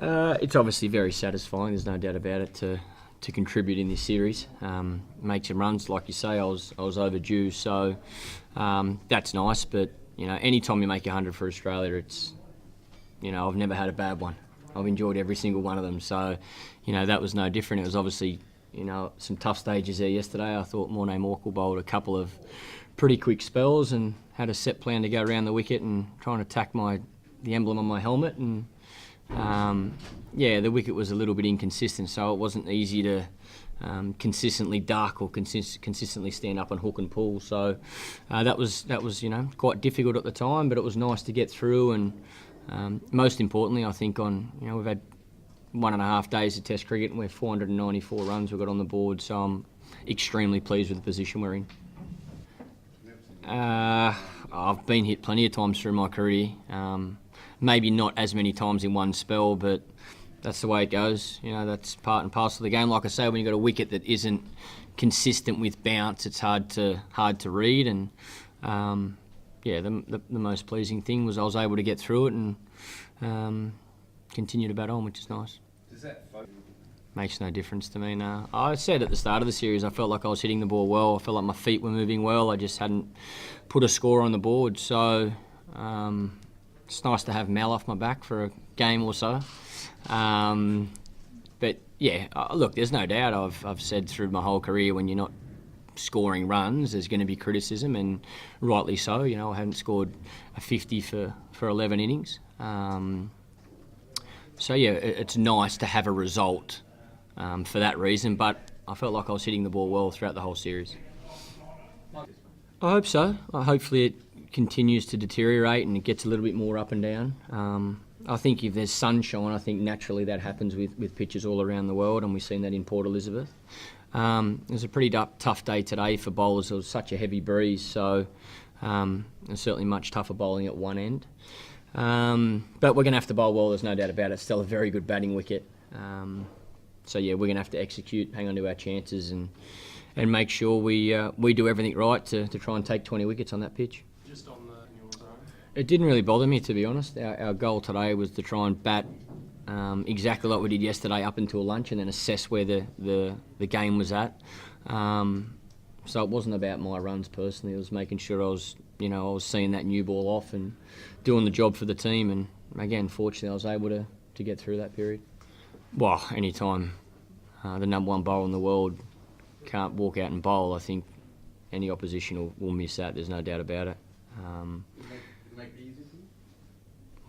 It's obviously very satisfying. There's no doubt about it to contribute in this series. Make some runs, like you say. I was overdue, so that's nice. But any time you make 100 for Australia, it's I've never had a bad one. I've enjoyed every single one of them. So that was no different. It was obviously some tough stages there yesterday. I thought Morne Morkel bowled a couple of pretty quick spells and had a set plan to go around the wicket and try and attack the emblem on my helmet. And the wicket was a little bit inconsistent, so it wasn't easy to consistently duck or consistently stand up and hook and pull. So that was quite difficult at the time, but it was nice to get through. And most importantly, I think we've had 1.5 days of Test cricket and we're 494 runs we've got on the board. So I'm extremely pleased with the position we're in. I've been hit plenty of times through my career. Maybe not as many times in one spell, but that's the way it goes. That's part and parcel of the game. Like I say, when you've got a wicket that isn't consistent with bounce, it's hard to read. And the most pleasing thing was I was able to get through it and continue to bat on, which is nice. Does that Makes no difference to me now. I said at the start of the series I felt like I was hitting the ball well. I felt like my feet were moving well. I just hadn't put a score on the board. So it's nice to have Mel off my back for a game or so. But yeah, look, there's no doubt. I've said through my whole career, when you're not scoring runs, there's going to be criticism, and rightly so. I hadn't scored a 50 for 11 innings. So yeah, it's nice to have a result for that reason, but I felt like I was hitting the ball well throughout the whole series. I hope so. Hopefully it continues to deteriorate and it gets a little bit more up and down. I think if there's sunshine, I think naturally that happens with pitches all around the world, and we've seen that in Port Elizabeth. It was a pretty tough day today for bowlers. There was such a heavy breeze, so it's certainly much tougher bowling at one end. But we're going to have to bowl well, there's no doubt about it. It's still a very good batting wicket. So yeah, we're going to have to execute, hang on to our chances, and make sure we do everything right to try and take 20 wickets on that pitch. Just on your zone? It didn't really bother me, to be honest. Our goal today was to try and bat exactly like we did yesterday up until lunch, and then assess where the game was at. So it wasn't about my runs personally. It was making sure I was seeing that new ball off and doing the job for the team. And again, fortunately, I was able to get through that period. Well, any time the number one bowler in the world can't walk out and bowl, I think any opposition will miss that. There's no doubt about it. Make it easier for you?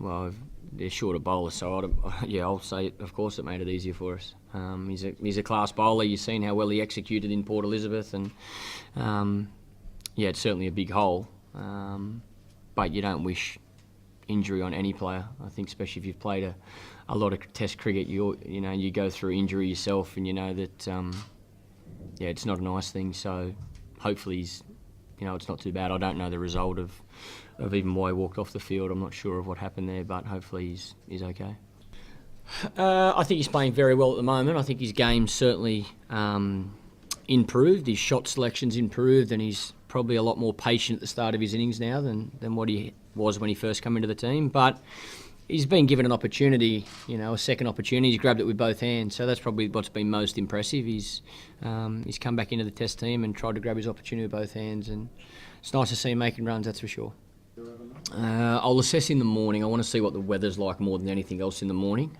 Well, they're shorter bowlers, so I'll say, of course, it made it easier for us. He's a class bowler. You've seen how well he executed in Port Elizabeth, and it's certainly a big hole. But you don't wish injury on any player. I think, especially if you've played a lot of Test cricket, you go through injury yourself, and you know that it's not a nice thing. So hopefully it's not too bad. I don't know the result of even why he walked off the field. I'm not sure of what happened there, but hopefully he's okay. I think he's playing very well at the moment. I think his game's certainly improved. His shot selection's improved, and he's probably a lot more patient at the start of his innings now than what he was when he first came into the team. But he's been given an opportunity, a second opportunity. He's grabbed it with both hands, so that's probably what's been most impressive. He's come back into the Test team and tried to grab his opportunity with both hands, and it's nice to see him making runs, that's for sure. I'll assess in the morning. I want to see what the weather's like more than anything else in the morning.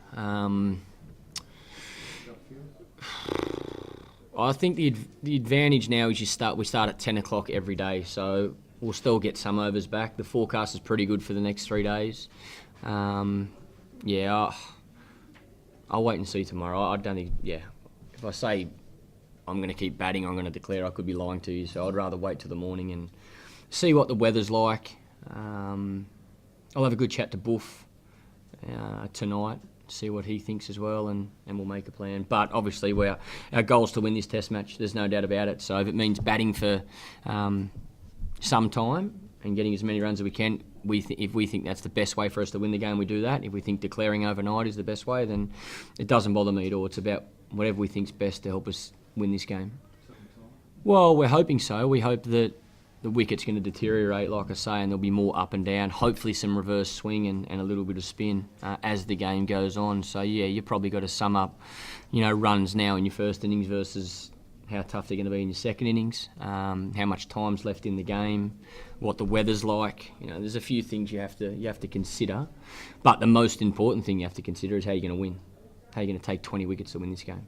I think the advantage now is we start at 10 o'clock every day, so we'll still get some overs back. The forecast is pretty good for the next 3 days. I'll wait and see tomorrow. I don't think, if I say I'm going to keep batting, I'm going to declare, I could be lying to you, so I'd rather wait till the morning and see what the weather's like. I'll have a good chat to Buff tonight, see what he thinks as well, and we'll make a plan. But obviously our goal is to win this Test match, there's no doubt about it. So if it means batting for some time and getting as many runs as we can, if we think that's the best way for us to win the game, we do that. If we think declaring overnight is the best way, then it doesn't bother me at all. It's about whatever we think's best to help us win this game. Well, we're hoping so. We hope that the wicket's going to deteriorate, like I say, and there'll be more up and down, hopefully some reverse swing and a little bit of spin as the game goes on. So, yeah, you've probably got to sum up, runs now in your first innings versus how tough they're going to be in your second innings, how much time's left in the game, what the weather's like. There's a few things you have to consider. But the most important thing you have to consider is how you're going to win, how you're going to take 20 wickets to win this game.